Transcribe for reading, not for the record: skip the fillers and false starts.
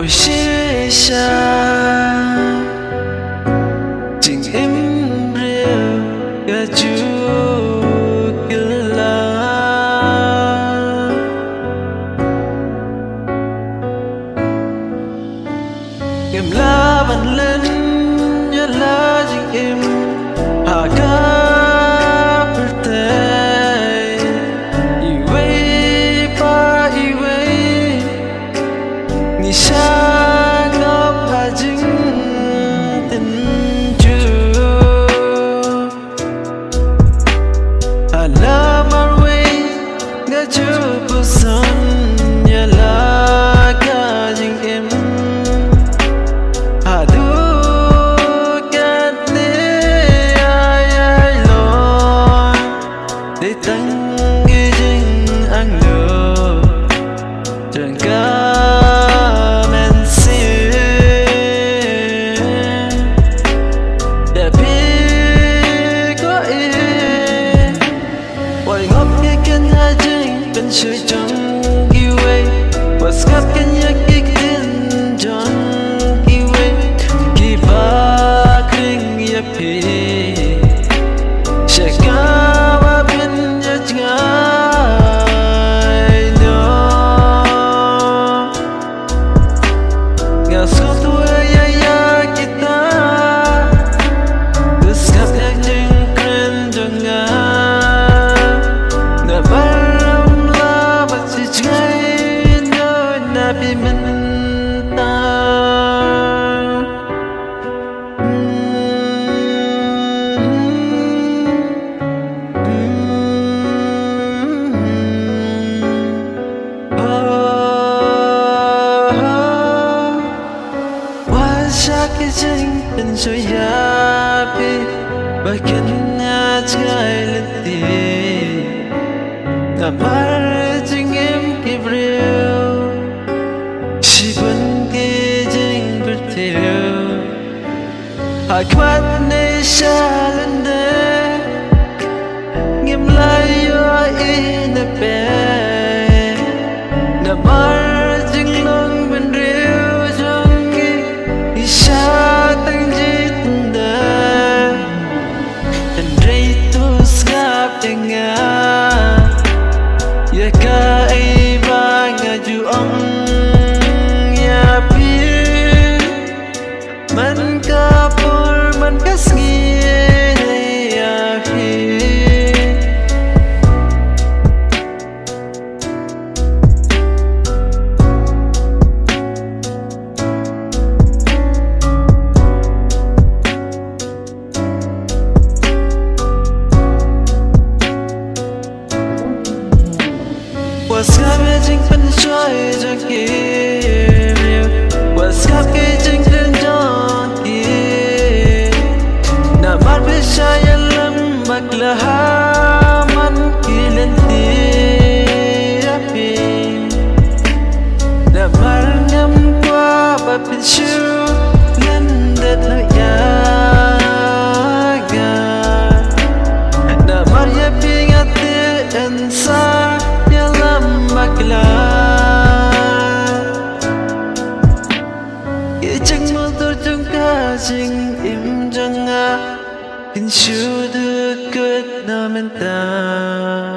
xa tình em rêu ga chú kila em la bàn lên nhớ la tình em hạ ca birthday iwe pa iwe ni sa Sợi trắng yêu ấy và sắp cái nhắc kích tin trắng yêu ấy khi ba kinh nhập hi sẽ cả ba bên nhớ ngày đó ngã xuống thôi ya kita terus sắp nhắc trên keren jangan Nabi minta Wajah jeng pensoyapi bagiannya jai letih Namar jeng em kibril Hãy này xa lên đây Nghiêm lại yo y nè bè Nè mar chừng lòng bên rêu trong nghi Ý xa tăng dít đà Hãy rây tu sgap chẳng ngà Ya ka ay ba nga ju ông Ya pi Man ka man kasih akhir WhatsApp jeng pencoy jangkir WhatsApp jeng Namar bersaya lembak lahaman kilanti api Namar ngam qua bapin syu landat layaga Namar ya pingati ensa ya lembak lah Ijeng motor jeng kajing im jeng Kinh siêu đưa kết nam ta